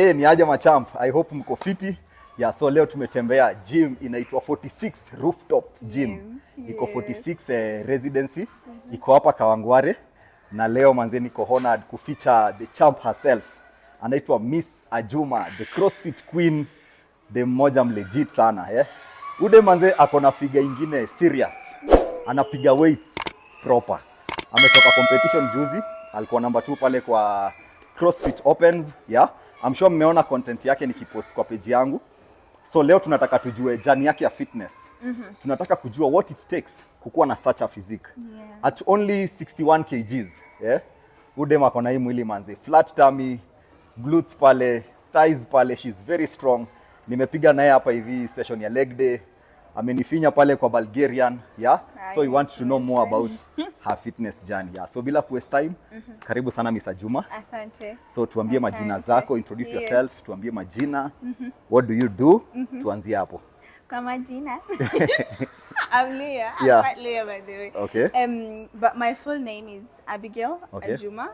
Hey, ni aje machamp. I hope mko fiti. Yeah, so leo tumetembea gym inaitwa 46 Rooftop Gym. Yes. Iko 46 residency. Iko hapa Kawangware. Na leo manze niko honored kuficha the champ herself. Anaitwa Miss Ajuma, the CrossFit Queen. The mmoja mlegit sana, eh. Ude manze akona figure ingine serious. Anapiga weights proper. Ametoka competition juzi. Alikuwa number 2 pale kwa CrossFit Opens, yeah. I'm sure mmeona content yake nikipost kwa page yangu. So leo tunataka tujue journey yake ya fitness. Tunataka kujua what it takes kukuwa na such a physique. Yeah. At only 61 kgs, yeah. Udem ako na hii mwili manzi. Flat tummy, glutes pale, thighs pale, she's very strong. Nimepiga naye hapa hivi session ya leg day. Amenifinya pale kwa Bulgarian, yeah. So we want to know more about her fitness journey, yeah. So bila waste time, karibu sana Miss Ajuma. Asante. So tuambie majina zako, introduce Yes. yourself, tuambie majina. What do you do? Tuanzie hapo. Kwa majina. I'm Leah. Yeah. I'm quite Leah, by the way. Okay. But my full name is Abigail Okay. Ajuma.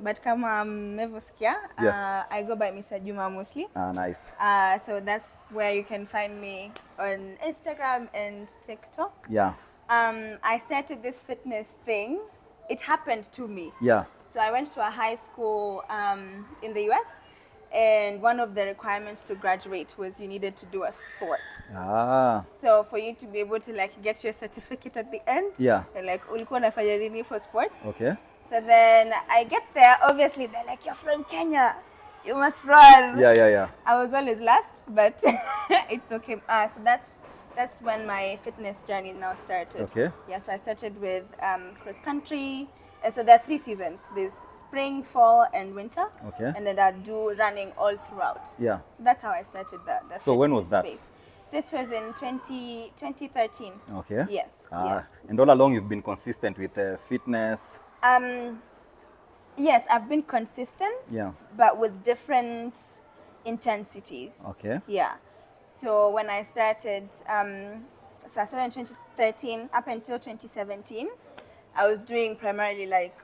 But kama mmevosikia, Yeah. I go by Miss Ajuma mostly. Ah, nice. So that's where you can find me on Instagram and TikTok. Yeah. I started this fitness thing. It happened to me. Yeah. So I went to a high school in the US, and one of the requirements to graduate was you needed to do a sport. Ah. So for you to be able to like get your certificate at the end, Yeah. they're like, ulikuwa unafanya nini for sports? Okay. So then I get there, obviously they're like, you're from Kenya, you must run. Yeah. I was always last, but it's okay. So that's when my fitness journey now started. Okay. Yeah, so I started with cross country. And so there are 3 seasons. There's spring, fall, and winter. Okay. And then I do running all throughout. Yeah. So that's how I started the So when fitness was that? space. This was in 2013. Okay. Yes. Ah. Yes. And all along you've been consistent with fitness. Yes, I've been consistent. Yeah. But with different intensities. Okay. Yeah. So when I started, so I started in 2013 up until 2017. I was doing primarily like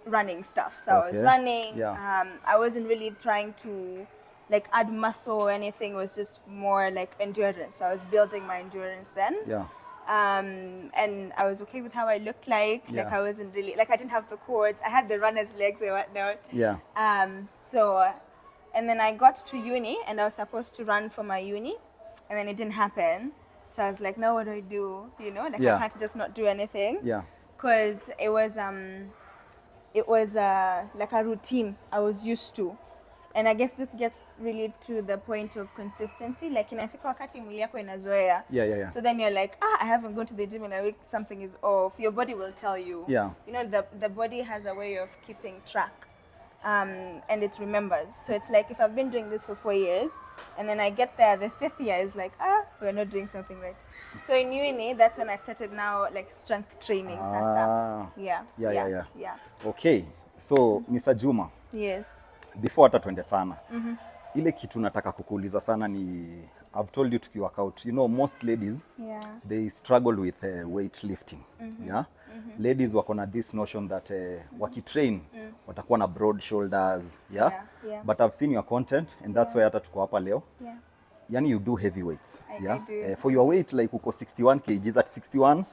running stuff. So I was Okay. running. Yeah. I wasn't really trying to like add muscle or anything. It was just more like endurance. I was building my endurance then. Yeah. And I was okay with how I looked like. Like Yeah. I wasn't really like I didn't have the quads. I had the runner's legs and whatnot. Yeah. And then I got to uni and I was supposed to run for my uni, and then it didn't happen. So I was like, now what do I do? You know, like Yeah. I can't just not do anything. Yeah. Because it was like a routine I was used to. And I guess this gets really to the point of consistency. Like inafika wakati mwili yako inazoea. Yeah. So then you're like, I haven't gone to the gym in a week, something is off. Your body will tell you. Yeah. You know, the body has a way of keeping track. And it remembers. So it's like if I've been doing this for 4 years, and then I get there, the 5th year is like, we're not doing something right. So in uni, that's when I started now like strength training. Sasa. Yeah. Okay. So Miss Ajuma, Yes. before hata twende sana. Ile kitu nataka kukuuliza sana ni I've told you to work out. You know, most ladies, Yeah. they struggle with weightlifting. Yeah. Ladies wako na this notion that wakitrain watakuwa na broad shoulders, yeah? Yeah. But I've seen your content and that's why hata tuko hapa leo. Yeah. Yani you do heavy weights, I yeah? do. For your weight like uko 61 kgs at 61,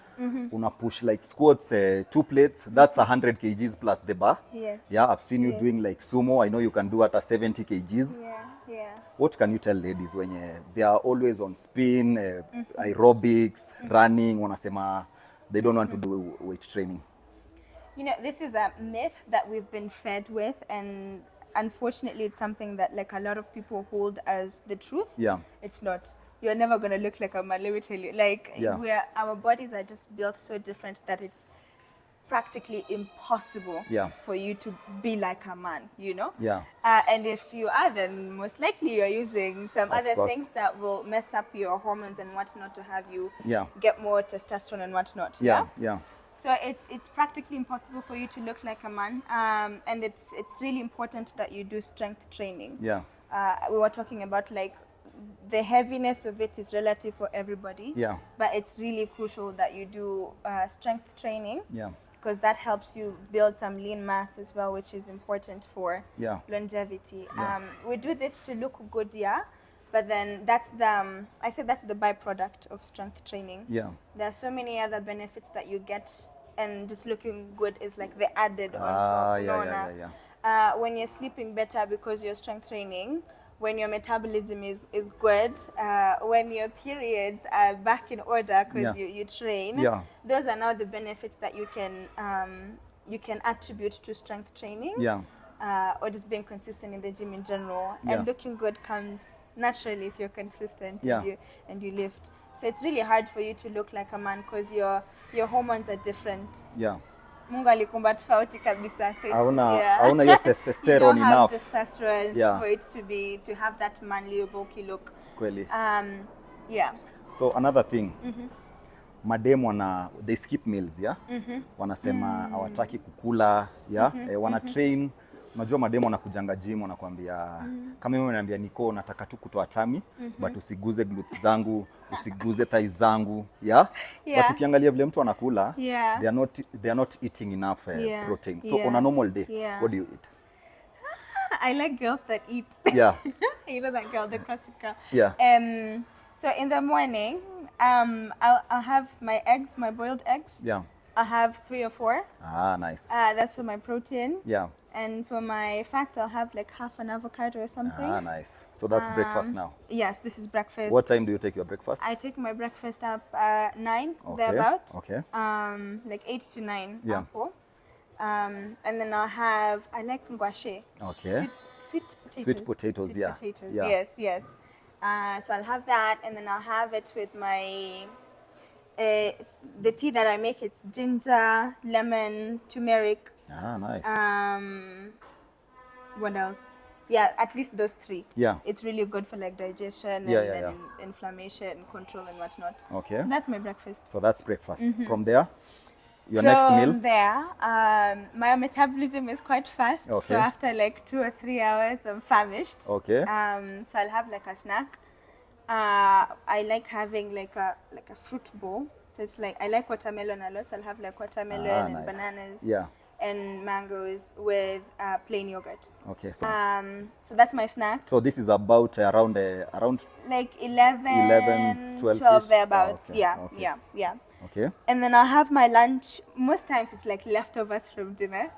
una push like squats 2 plates, that's 100 kgs plus the bar. Yes. Yeah, I've seen you doing like sumo. I know you can do at 70 kgs. Yeah. What can you tell ladies when they are always on spin, aerobics, running, wanasema they don't want to do weight training? You know, this is a myth that we've been fed with, and unfortunately it's something that like a lot of people hold as the truth. Yeah. It's not. You're never going to look like a man, let me tell you. Like, Yeah. our bodies are just built so different that it's practically impossible Yeah. for you to be like a man, you know? Yeah. And if you are, then most likely you're using some Of other course. things that will mess up your hormones and whatnot to have you Yeah. get more testosterone and whatnot. Yeah. So it's practically impossible for you to look like a man, and it's really important that you do strength training. Yeah. We were talking about like the heaviness of it is relative for everybody. Yeah. But it's really crucial that you do strength training. Yeah. because that helps you build some lean mass as well, which is important for longevity. Yeah. We do this to look good, yeah, but then that's the I say that's the byproduct of strength training. Yeah. There are so many other benefits that you get, and just looking good is like the added on Ah, top. When you're sleeping better because you're strength training, when your metabolism is good, when your periods are back in order because you train, those are now the benefits that you can attribute to strength training, or just being consistent in the gym in general. And looking good comes naturally if you're consistent and you lift. So it's really hard for you to look like a man because your hormones are different. Mungu alikumba tofauti kabisa. So hauna hiyo testosterone you don't enough. have testosterone for it to have that manly bulky look. Kweli. So another thing, madem they skip meals, wanasema hawataki kukula, wana train. Unajua madem wanakujanga gym wanakuambia kama mimi unaniambia niko nataka tu kutoa tummy, but usiguze glutes zangu, usiguze thighs zangu, but ukiangalia vile mtu anakula, they are not eating enough protein. So on a normal day, what do you eat? I like girls that eat. You know that girl, the CrossFit girl. So in the morning, I'll have my eggs, my boiled eggs. I'll have 3 or 4. Ah, nice. That's for my protein. And for my fats, I'll have like half an avocado or something. Ah, nice. So that's breakfast now? Yes, this is breakfast. What time do you take your breakfast? I take my breakfast up 9, thereabout. Like 8 to 9. And then I like ngwashe. Sweet potatoes. Yes. So I'll have that, and then I'll have it with my... the tea that I make, it's ginger, lemon, turmeric. Ah, nice. What else? Yeah, at least those 3. It's really good for like digestion and inflammation control and whatnot. So that's my breakfast. So that's breakfast. From there, your next meal? From there, my metabolism is quite fast. So after like 2 or 3 hours, I'm famished. So I'll have like a snack. I like having like a fruit bowl. So it's like I like watermelon a lot. So I'll have like watermelon and bananas and mangoes with plain yogurt. So that's my snack. So this is about around like 11 12 thereabouts. And then I'll have my lunch. Most times it's like leftovers from dinner.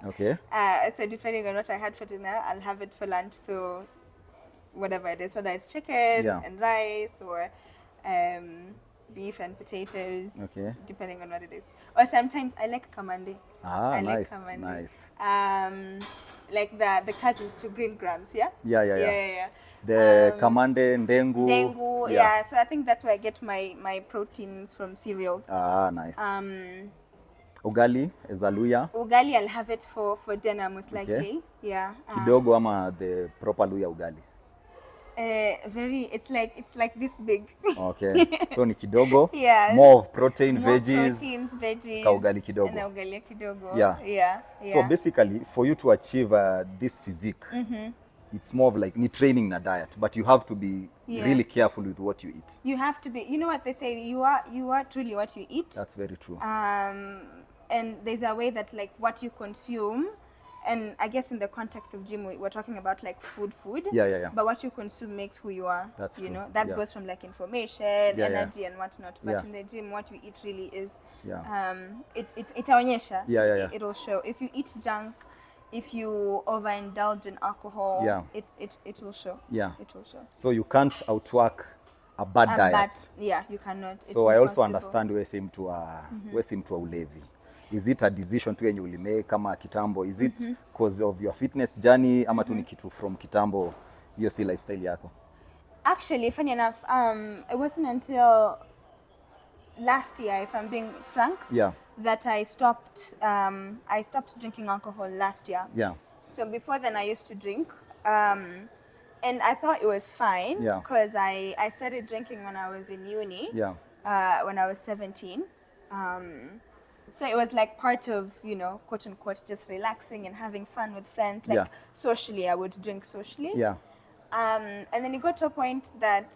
So depending on what I had for dinner, I'll have it for lunch. So whatever it is, whether it's chicken and rice or beef and potatoes, depending on what it is. Or sometimes I like kamande. I like kamande. Nice. Like the cousins to green grams, The kamande, ndengu. So I think that's where I get my proteins from cereals. Nice. Ugali is a Luya. Ugali, I'll have it for dinner most likely. Kidogo ama the proper Luya ugali? It's like this big. So ni kidogo. More of protein, veggies. Ka ugali kidogo. And ugali kidogo. So basically, for you to achieve this physique, it's more of like ni training na diet, but you have to be really careful with what you eat. You have to be. You know what they say? You are truly what you eat. That's very true. And there's a way that like what you consume. And I guess in the context of gym, we're talking about like food. But what you consume makes who you are. That's true. You know, that goes from like information, energy, and whatnot. But in the gym, what you eat really is, itaonyesha. It'll show. If you eat junk, if you overindulge in alcohol, it will show. It will show. So you can't outwork a bad diet. You cannot. So I also understand we seem to ulevi. Is it a decision tu yenye ulimake kama kitambo? Is it because of your fitness journey ama tu ni kitu from kitambo hiyo si lifestyle yako? Actually, funny enough, it wasn't until last year, if I'm being frank, that I stopped drinking alcohol last year. So before then I used to drink, and I thought it was fine because I started drinking when I was in uni, when I was 17. So it was like part of, you know, quote unquote, just relaxing and having fun with friends. Like socially, I would drink socially. And then it got to a point that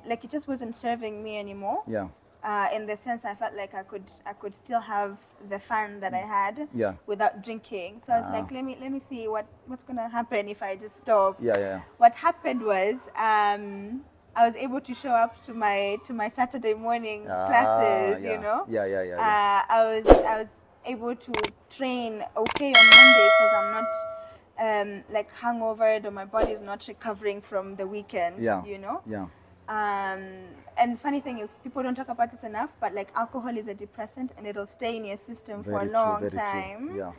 like it just wasn't serving me anymore. in the sense I felt like I could still have the fun that I had without drinking. So I was like, let me see what's gonna happen if I just stop. What happened was I was able to show up to my Saturday morning classes. You know, I was able to train okay on Monday because I'm not like hungover, or my body is not recovering from the weekend. You know. And funny thing is, people don't talk about this enough, but like alcohol is a depressant and it'll stay in your system for a long time.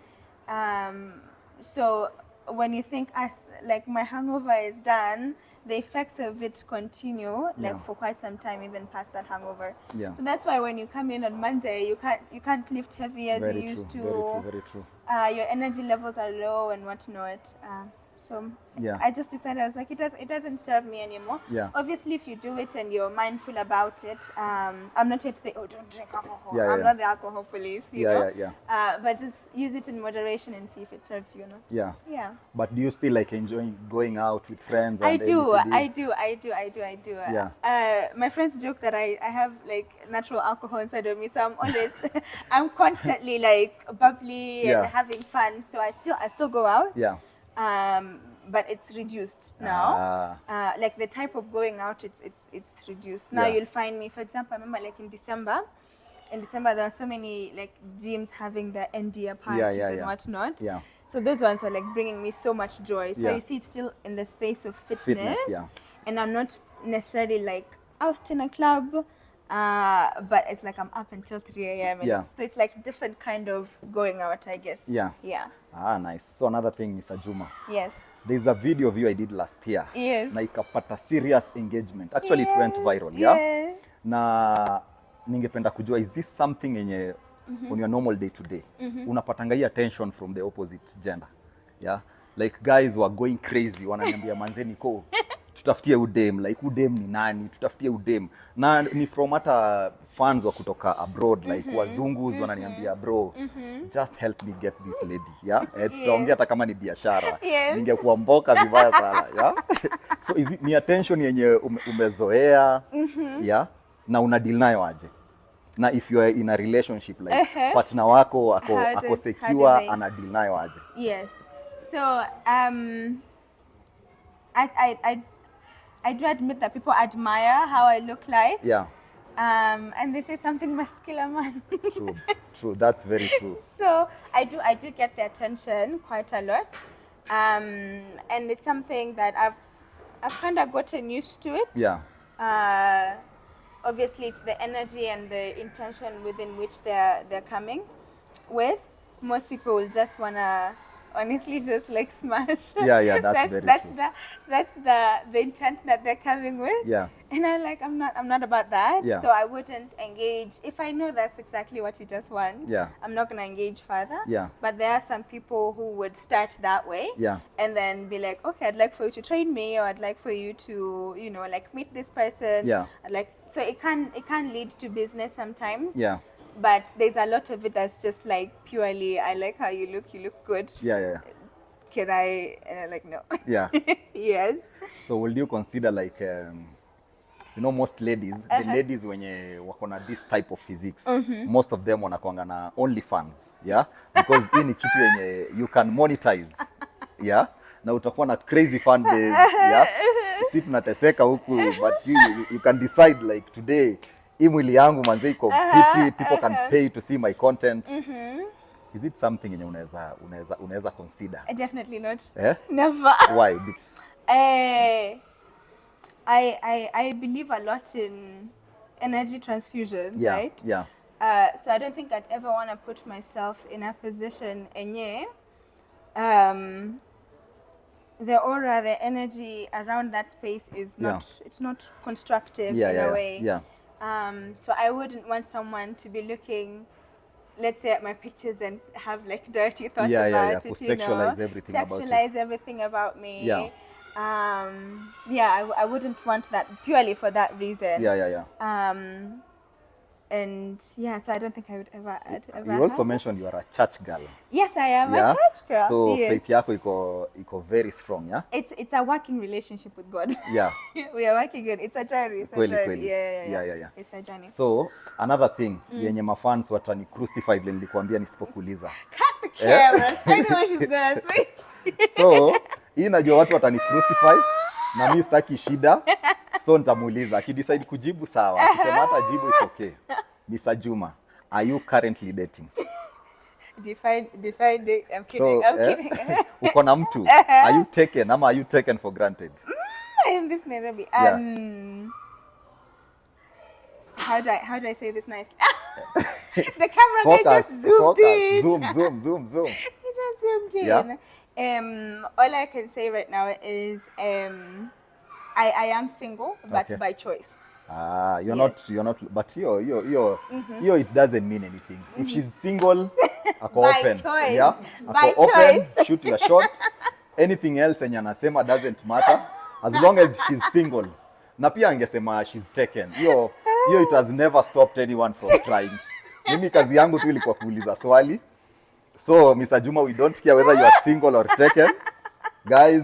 So when you think like my hangover is done, the effects of it continue like for quite some time, even past that hangover. So that's why when you come in on Monday, you can't lift heavy as you used to. Very true. Your energy levels are low and whatnot. So I just decided, I was like, it doesn't serve me anymore. Obviously, if you do it and you're mindful about it, I'm not here to say, oh, don't drink alcohol. I'm not the alcohol police, you know. But just use it in moderation and see if it serves you or not. Yeah. But do you still like enjoying going out with friends? And I do. My friends joke that I have like natural alcohol inside of me, so I'm always, I'm constantly like bubbly and having fun. So I still go out. But it's reduced now. Like the type of going out, it's reduced. Now you'll find me, for example, I remember like in December there are so many like gyms having the NDA parties and whatnot. So those ones were like bringing me so much joy. So you see, it's still in the space of fitness. And I'm not necessarily like out in a club. But it's like I'm up until 3 a.m. So it's like different kind of going out, I guess. Nice. So another thing, Miss Ajuma. Yes. There's a video of you I did last year. Yes. Na ikapata serious engagement. Actually, it went viral, Na ningependa kujua, is this something yenye on your normal day to day unapatanga hii attention from the opposite gender? Like guys were going crazy, wananiambia manzeni ko tutafutie udem, like udem ni nani, tutafutie udem. Na ni from hata fans wa kutoka abroad, like wazungus wananiambia bro, just help me get this lady, tutaongea hata kama ni biashara. Ningekuwa mboka vibaya sana, So is it ni attention yenye umezoea, na una deal nayo aje? Na if you are in a relationship, like partner wako ako secure, ana deal nayo aje? Yes. So I do admit that people admire how I look like. And they say something muscular, man. True. That's very true. So I do get the attention quite a lot. And it's something that I've kind of gotten used to it. Obviously, it's the energy and the intention within which they're coming with. Most people will just wanna honestly just like smash. That's very true. That's the intent that they're coming with. And I'm not about that. So I wouldn't engage if I know that's exactly what you just want. I'm not gonna engage further. But there are some people who would start that way. And then be like, okay, I'd like for you to train me, or I'd like for you to, you know, like meet this person. I'd like, so it can lead to business sometimes. But there's a lot of it that's just like purely, I like how you look good. Can I? And I'm like, no. Yes. So will you consider like, you know, most ladies, the ladies wenye wakona this type of physiques, most of them wanakuanga na OnlyFans, because hii ni kitu yenye you can monetize, na utakuwa na crazy fan days, si tunateseka huku, but you can decide like today, hii mwili yangu manze iko fiti, people can pay to see my content. Is it something yenye unaweza consider? Definitely not. Never. Why? I believe a lot in energy transfusion, right? So I don't think I'd ever want to put myself in a position enye the aura, the energy around that space is not it's not constructive in a way. So I wouldn't want someone to be looking, let's say, at my pictures and have like dirty thoughts about it, sexualize everything about me. I wouldn't want that purely for that reason. And yeah, so I don't think I would ever You also have. mentioned you are a church girl. Yes, I am Yeah. a church girl. So yes. faith yako iko very strong, yeah? It's a working relationship with God. Yeah. We are working it. It's a journey. It's a Kweli, journey. kweli. Yeah. It's a journey. So another thing yenye mafans watani crucify vile nilikwambia nisipokuuliza. Cut the camera. I know what she's gonna say. So hii najua watu watani crucify na mimi sitaki shida. So nitamuuliza akidecide kujibu sawa, akisema hata jibu it's okay. Miss Ajuma, are you currently dating? Define date. I'm kidding. So, I'm kidding. uko na mtu? Are you taken ama are you taken for granted? In this Nairobi. Yeah. How do I say this nicely? The camera guy just zoomed in. Zoom. He just zoomed in. Yeah. All I can say right now is I am single, but Okay. by choice. You're Yes. not, but yo, it doesn't mean anything. If she's single, ako By open. choice. Yeah, By ako open, choice. shoot your shot. Anything else enye anasema doesn't matter as long as she's single. Na pia angesema she's taken. Yo, it has never stopped anyone from trying. Mimi kazi yangu tu ilikuwa kuuliza swali. So, Miss Ajuma, we don't care whether you are single or taken. Guys,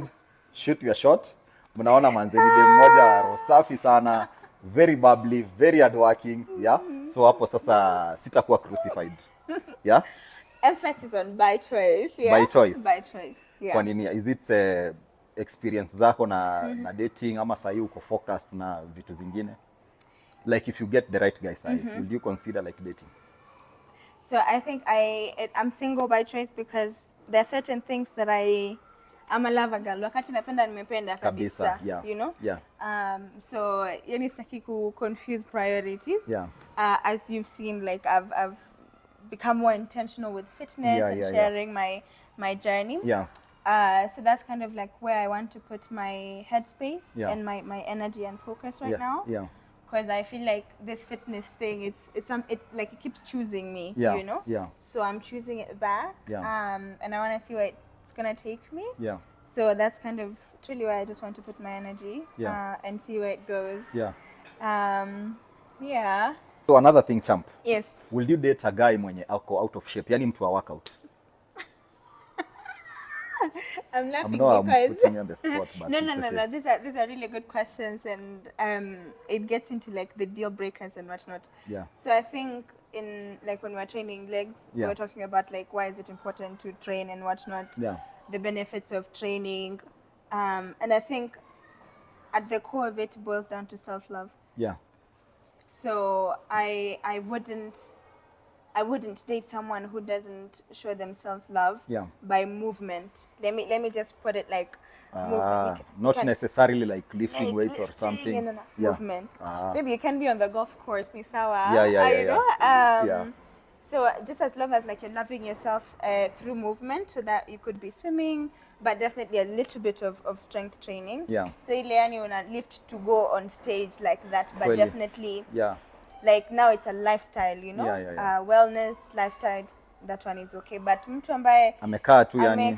shoot your shot. Mnaona manzeni dem moja roho safi sana, very bubbly, very hardworking, yeah? So hapo sasa sitakuwa crucified. Yeah? Emphasis on by choice. Yeah? By choice. By choice. Yeah. Kwa nini? Is it experience zako na dating ama sahi uko focused na vitu zingine? Like if you get the right guy sahi, would you consider like dating? So I think I'm single by choice because there are certain things that I'm a lover girl. Wakati napenda nimependa kabisa. Yeah. You know? Yeah. So yani sitaki ku confuse priorities. Yeah. As you've seen, like I've become more intentional with fitness and sharing my journey. Yeah. So that's kind of like where I want to put my headspace and my energy and focus right now. Yeah. Because I feel like this fitness thing, it like it keeps choosing me, you know? Yeah. So I'm choosing it back. Yeah. And I want to see where it's gonna take me. Yeah. So that's kind of truly where I just want to put my energy. Yeah. And see where it goes. Yeah. Yeah. So another thing, champ. Yes. Will you date a guy mwenye ako out of shape? Yani mtu wa workout? I'm laughing I'm because putting you on the spot, but no. okay. These are really good questions, and it gets into like the deal breakers and whatnot. Yeah. So I think in like when we're training legs, Yeah. we're talking about like why is it important to train and whatnot. Yeah. The benefits of training, and I think at the core of it boils down to self-love. Yeah. So I wouldn't date someone who doesn't show themselves love by movement. Let me just put it like movement. Not necessarily like lifting weights or something. No. Movement. Maybe you can be on the golf course, ni sawa. Yeah. So just as long as like you're loving yourself through movement, so that you could be swimming, but definitely a little bit of strength training. Yeah. So ile yani una lift to go on stage like that, but Really? definitely. Yeah. Like now it's a lifestyle, you know? Yeah. Wellness, lifestyle, that one is okay. But mtu ambaye amekaa tu yani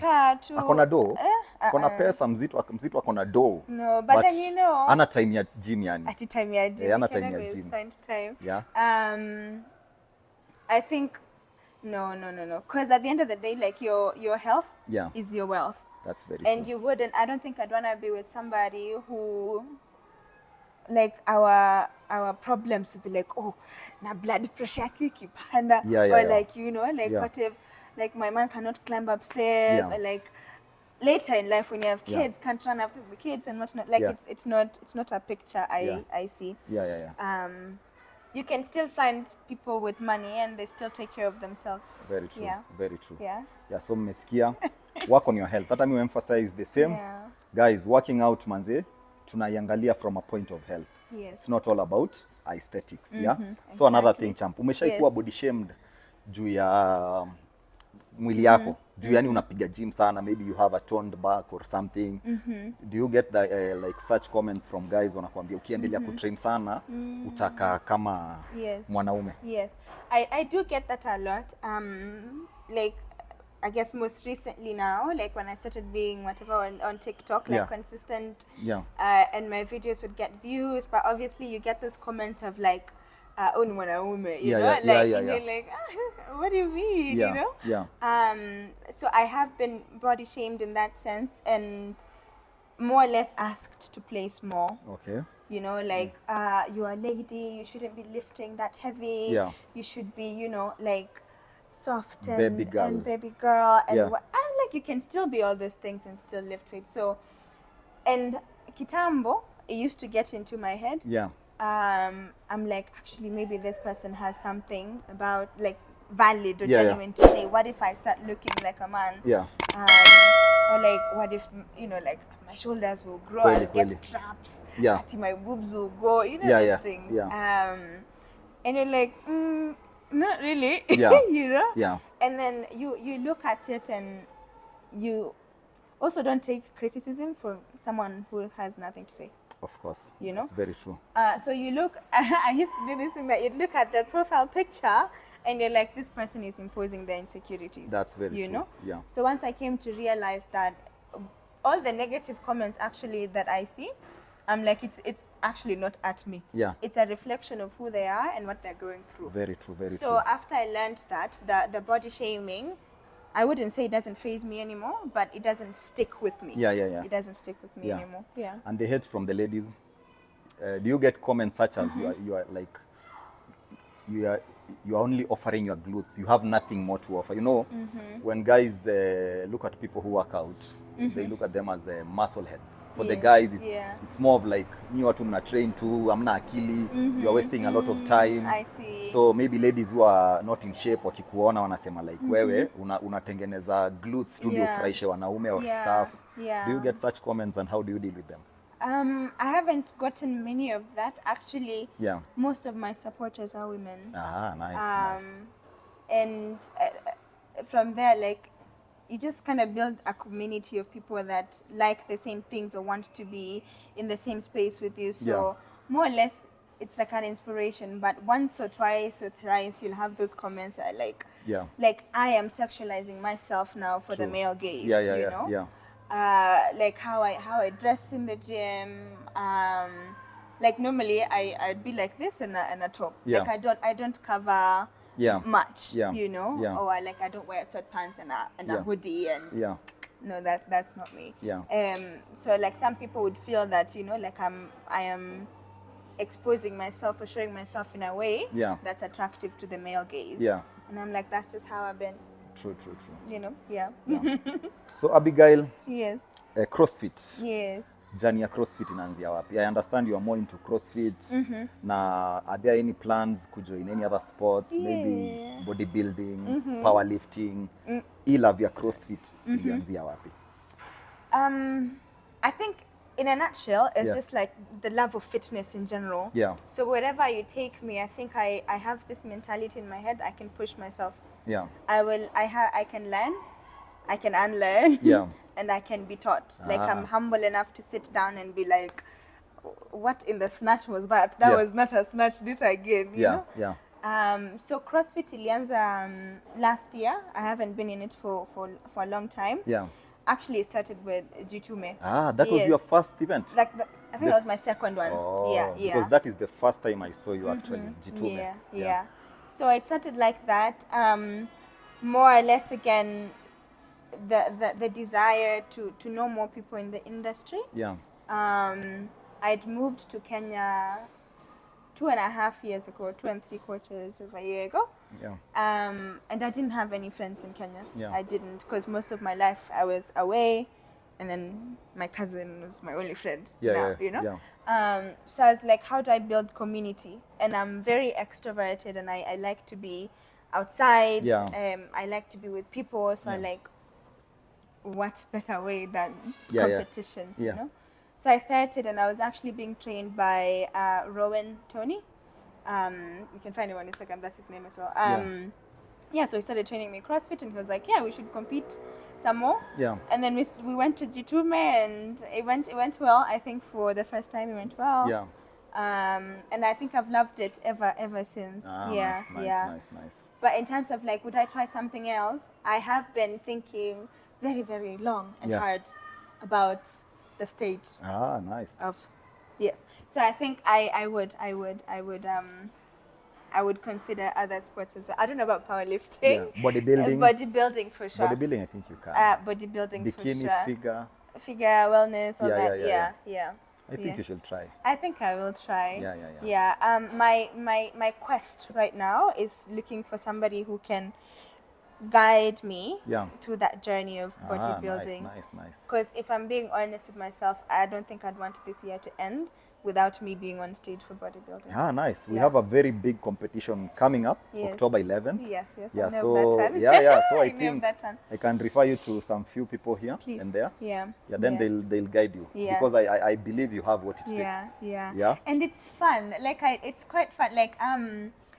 akona do akona pesa mzito akona do. No, but then you know ana time ya gym yani. Ati time ya gym. Ana time ya gym. Find time. Yeah. I think no. Because at the end of the day, like your health is your wealth. That's very and true. I don't think I'd want to be with somebody who like our problems would be like, oh, na blood pressure kipanda, or like, you know, like what if like my man cannot climb upstairs, or like later in life when you have kids can't run after the kids and whatnot. Like it's not a picture I see. You can still find people with money and they still take care of themselves. Very true. Very true. Yeah. So mmesikia, work on your health. Hata mi emphasize the same. Guys, working out manze tunaiangalia from a point of health. It's not all about aesthetics. So another thing, champ, umeshaikuwa body shamed juu ya mwili yako, juu yani unapiga gym sana, maybe you have a toned back or something. Do you get the like such comments from guys wanakuambia ukiendelea kutrain sana utaka kama mwanaume? Yes, I do get that a lot. Like I guess most recently now, like when I started being whatever on TikTok, like consistent, and my videos would get views, but obviously you get this comment of like, "Oh, ni mwanaume," you Yeah, know, yeah, like yeah, yeah, and yeah. you're like, what do you mean, Yeah, you know? yeah. So I have been body shamed in that sense, and more or less asked to play small. Okay. You know, like you're a lady, you shouldn't be lifting that heavy. Yeah. You should be, you know, like soft Baby girl. and baby girl and Yeah. what. I'm like, you can still be all those things and still lift weight. So, and kitambo, it used to get into my head. Yeah. I'm like, actually, maybe this person has something about like valid or Yeah, yeah. genuine to say. What if I start looking like a man? Yeah. Or like, what if, you know, like my shoulders will grow, Kweli, I'll get kweli. traps, Yeah. ati my boobs will go, you know, Yeah, those yeah, things. yeah. And you're like, not really, Yeah. you know? Yeah. And then you look at it and you also don't take criticism from someone who has nothing to say. Of course. You know? It's very true. So you look, I used to do this thing that you'd look at the profile picture and you're like, this person is imposing their insecurities. That's very you true. know? Yeah. So once I came to realize that all the negative comments actually that I see, I'm like, it's actually not at me. Yeah. It's a reflection of who they are and what they're going through. Very true, very So true. after I learned that, the body shaming, I wouldn't say it doesn't faze me anymore, but it doesn't stick with me. Yeah, yeah, yeah. It doesn't stick with me Yeah. anymore. Yeah. And the hate from the ladies. Do you get comments such as you are like you are only offering your glutes, you have nothing more to offer? You know, when guys look at people who work out, they look at them as muscle heads. For the guys, it's more of like ni watu mna train tu, amna akili, you are wasting a lot of time. I see. So maybe ladies who are not in shape wakikuona wanasema like wewe unatengeneza glutes tu ndio ufurahishe wanaume or stuff. Yeah. Do you get such comments and how do you deal with them? I haven't gotten many of that. Actually, Yeah. most of my supporters are women. Ah, nice, nice. And from there, like, you just kind of build a community of people that like the same things or want to be in the same space with you. So more or less, it's like an inspiration. But once or twice or thrice, you'll have those comments that like I am sexualizing myself now for the male gaze. Yeah, yeah, you yeah, know? yeah. Like how I dress in the gym. Like normally I'd be like this in a top. Yeah. Like I don't cover much. Yeah. You know. Yeah. Or like I don't wear sweatpants and a hoodie and no, that's not me. Yeah. So like some people would feel that, you know, like I am exposing myself or showing myself in a way that's attractive to the male gaze. Yeah. And I'm like, that's just how I've been. True. You know. Yeah. So Abigail, Yes. CrossFit. Yes. Journey ya CrossFit inaanzia wapi? I understand you are more into CrossFit. Na are there any plans to join any other sports? Maybe bodybuilding, powerlifting. Hii love ya CrossFit ilianzia wapi? I think in a nutshell, it's just like the love of fitness in general. Yeah. So wherever you take me, I think I have this mentality in my head. I can push myself. Yeah. I can learn, I can unlearn. Yeah. And I can be taught. Like I'm humble enough to sit down and be like, what in the snatch was that? That was not a snatch, do it again. You know? Yeah. So CrossFit ilianza last year. I haven't been in it for a long time. Yeah. Actually, it started with Jitume. Ah, that was your first event? Like I think that was my second one. Oh, yeah. Because that is the first time I saw you actually. Jitume. Yeah. So it started like that. More or less again, the desire to know more people in the industry. Yeah. I'd moved to Kenya 2.5 years ago, 2 3/4 of a year ago. Yeah. And I didn't have any friends in Kenya. Yeah. I didn't, because most of my life I was away, and then my cousin was my only friend. You know. Yeah. So I was like, how do I build community? And I'm very extroverted, and I like to be outside. Yeah. I like to be with people. So I like, what better way than competitions, Yeah. you know? So I started, and I was actually being trained by Rowan Tony. You can find him on Instagram, that's his name as well. So he started training me CrossFit, and he was like, we should compete some more. Yeah. And then we went to Jitume, and it went well. I think for the first time it went well. Yeah. And I think I've loved it ever since. Nice. But in terms of like, would I try something else? I have been thinking very, very long and hard about the stage. Ah, nice. Yes. So I think I would I would consider other sports as well. I don't know about powerlifting. Yeah. Bodybuilding. Bodybuilding for sure. Bodybuilding, I think you can. Bodybuilding Bikini, for sure. figure. Figure, wellness, all that. Yeah. I think you should try. I think I will try. Yeah. My quest right now is looking for somebody who can guide me through that journey of bodybuilding. Nice. Because if I'm being honest with myself, I don't think I'd want this year to end without me being on stage for bodybuilding. Nice. We have a very big competition coming up, October 11th. Yes. Yeah, I know so that one. so I think that one. I can refer you to some few people here Please. and there. Then they'll guide you because I believe you have what it takes. Yeah. And it's fun. Like it's quite fun. Like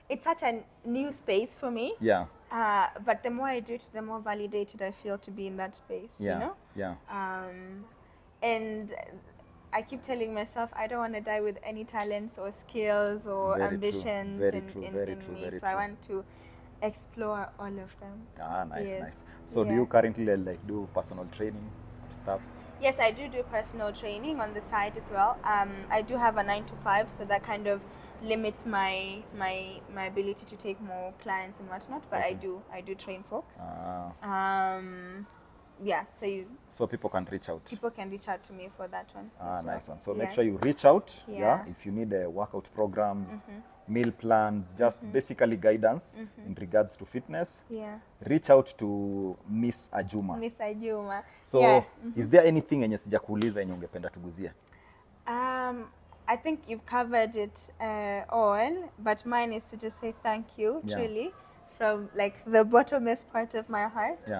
it's such a new space for me. But the more I do it, the more validated I feel to be in that space. You know? And I keep telling myself I don't want to die with any talents or skills or ambitions in me. So I want to explore all of them. Nice. So do you currently like do personal training stuff? Yes, I do personal training on the side as well. I do have a 9 to 5, so that kind of limits my ability to take more clients and whatnot. But I do train folks. So people can reach out. People can reach out to me for that one. Nice one. So make sure you reach out. If you need workout programs, meal plans, just basically guidance in regards to fitness. Reach out to Miss Ajuma. Miss Ajuma. So is there anything yenye sijakuuliza yenye ungependa tuguzie? I think you've covered it all, but mine is to just say thank you, truly, from like the bottomest part of my heart.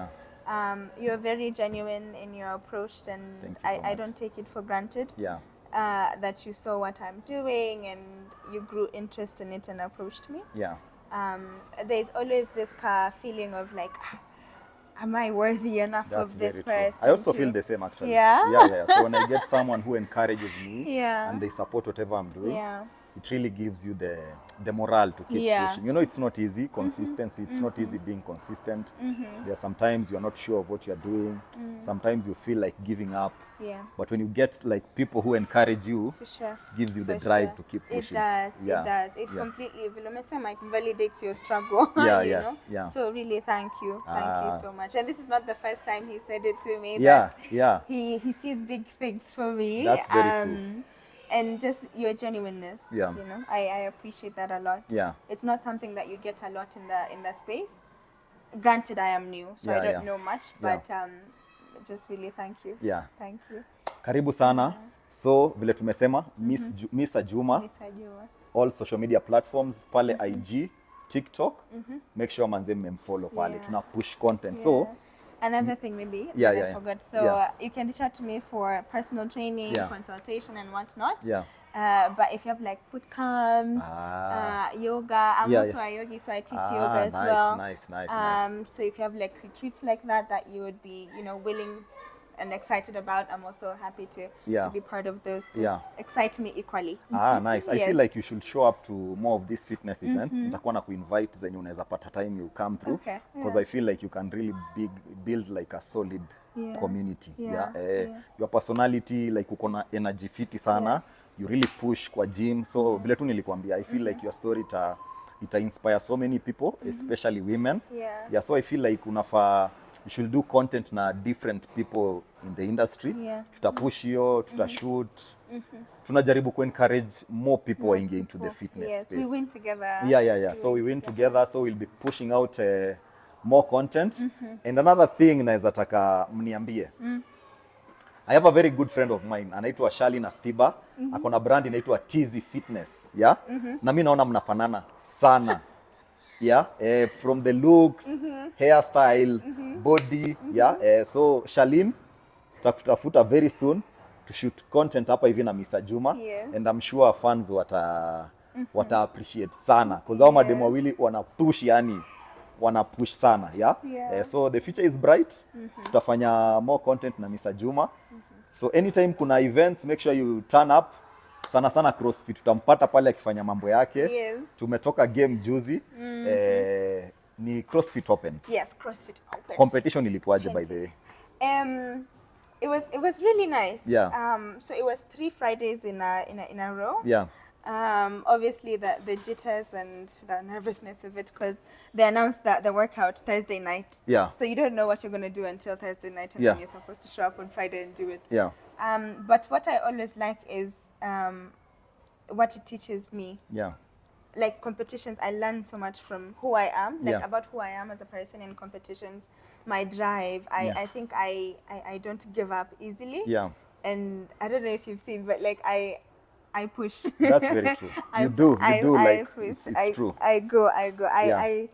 You're very genuine in your approach, and I don't take it for granted that you saw what I'm doing and you grew interest in it and approached me. There's always this feeling of like, am I worthy enough of this person? I also feel the same actually. So when I get someone who encourages me and they support whatever I'm doing, it really gives you the morale to keep pushing. You know, it's not easy. Consistency, it's not easy being consistent. There are sometimes you're not sure of what you're doing. Sometimes you feel like giving up. But when you get like people who encourage you, it gives you the drive to keep pushing. It does. It completely validates your struggle. You know? So really, thank you. Thank you so much. And this is not the first time he said it to me. He sees big things for me. That's very true. And just your genuineness, you know, I appreciate that a lot. It's not something that you get a lot in the space. Granted, I am new, so I don't know much, but just really thank you. Thank you. Karibu sana. So vile tumesema, Miss Ajuma. All social media platforms pale IG, TikTok. Make sure manze mmemfollow pale. Tuna push content. So another thing maybe I forgot. So you can reach out to me for personal training, consultation and whatnot. But if you have like boot camps, yoga, I'm also a yogi, so I teach yoga as well. Nice. So if you have like retreats like that you would be, you know, willing and excited about, I'm also happy to be part of those. Excite me equally. Nice. I feel like you should show up to more of these fitness events. Nitakuwa na kuinvite zenye unaweza pata time you come through. Because I feel like you can really build like a solid community. Your personality, like uko na energy fiti sana. You really push kwa gym. So vile tu nilikwambia, I feel like your story ita inspire so many people, especially women. So I feel like you should do content na different people in the industry. Tutapush hiyo, tutashoot. Tunajaribu ku encourage more people waingie into the fitness space. We win together. So we win together. So we'll be pushing out more content. And another thing naweza taka mniambie. I have a very good friend of mine, anaitwa Shalin Astiba. Akona brand inaitwa TZ Fitness. Na mimi naona mnafanana sana. From the looks, hairstyle, body. So Shalin, tutakutafuta very soon to shoot content hapa hivi na Miss Ajuma. And I'm sure fans wata appreciate sana. Because hao mademo wawili wana push sana. So the future is bright. Tutafanya more content na Miss Ajuma. So anytime kuna events, make sure you turn up. Sana CrossFit tutampata pale akifanya mambo yake. Tumetoka game juzi. Ni CrossFit Opens. CrossFit Opens. Competition ilikuwaje by the way? It was really nice. So it was 3 Fridays in a row. Obviously the jitters and the nervousness of it, because they announced that the workout Thursday night. Yeah. So you don't know what you're going to do until Thursday night, and then you're supposed to show up on Friday and do it. Yeah. But what I always like is what it teaches me. Yeah. Like competitions, I learn so much from who I am, like Yeah. about who I am as a person in competitions, my drive. I think I don't give up easily. Yeah. And I don't know if you've seen, but like I push. That's very true. You do. Like, it's true. I go. Yeah.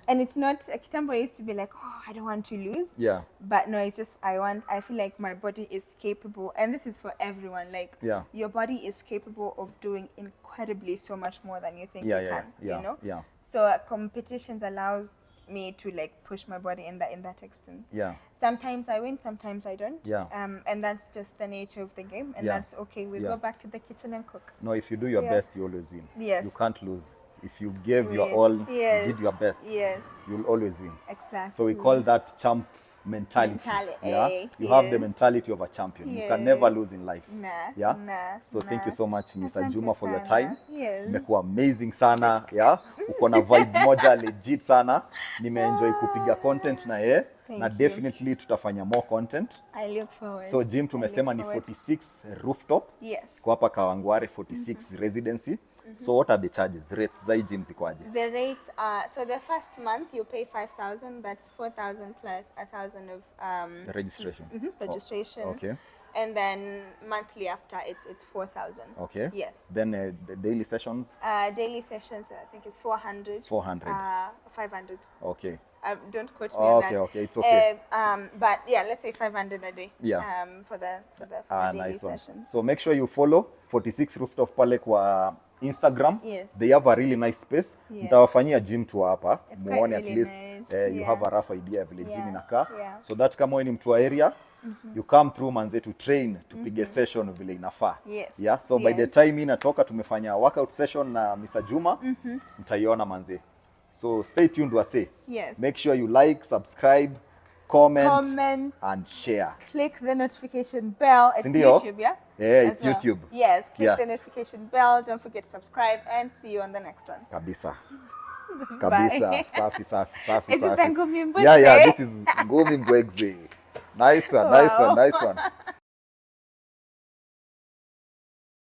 And it's not, Kitambo used to be like, oh, I don't want to lose. Yeah. But no, it's just, I feel like my body is capable, and this is for everyone. Like, Yeah. your body is capable of doing incredibly so much more than you think Yeah, you yeah, can, yeah, you know? yeah. So competitions allow me to like push my body in that extent. Yeah. Sometimes I win, sometimes I don't. Yeah. And that's just the nature of the game, and Yeah. that's okay. We Yeah. go back to the kitchen and cook. No, if you do your Yeah. best, you always win. Yes. You can't lose. If you gave your Great. all, Yes. you did your best, Yes, you'll always win. exactly. So we call that champ mentality. Yeah. You have the yes. mentality of a champion. You can Yes. never lose in life. Nah, Yeah. nah, So thank nah. you so much, Miss Asante Ajuma, for your sana. time. Yes. Imekuwa amazing sana. Yeah. Uko na vibe moja legit sana. Nimeenjoy kupiga content na yeye. Thank Na you. definitely tutafanya more content. I look forward. So gym tumesema ni 46 rooftop. Yes. Kwa hapa Kawangware 46 residency. So what are the charges? Rates za hii gym zikoaje? The rates are, so the first month you pay 5,000. That's 4,000 plus 1,000 of The registration. registration. Oh, okay. And then monthly after it's 4,000. Okay. Yes. Then the daily sessions? Daily sessions, I think it's 400. 400. 500. Okay. Don't quote me on that. Okay, it's okay. But yeah, let's say 500 a day. Yeah. For the daily Nice one. sessions. So make sure you follow 46 rooftop pale kwa Instagram. Yes. They have a really nice space. Yes. Nitawafanyia gym tour hapa. It's Muone quite at really least nice. you Yeah. have a rough idea vile gym Yeah. inakaa. Yeah. So that kama wewe ni mtu wa area, you come through manze to train, tupige session vile inafaa. Yes. Yeah, so by the time inatoka tumefanya workout session na Miss Ajuma, mtaiona manze. So stay tuned wase. Yes. Make sure you like, subscribe, comment, Comment. and share. Click the notification bell. It's Sindio? YouTube, yeah? Yeah, As it's well. YouTube. Yes, click Yeah. the notification bell. Don't forget to subscribe, and see you on the next one. Kabisa. Kabisa. Bye. Safi, safi, safi, Is it safi. the Ngumi Mbwekze? Yeah, this is Ngumi Mbwekze. Nice one, nice Wow. one, nice one.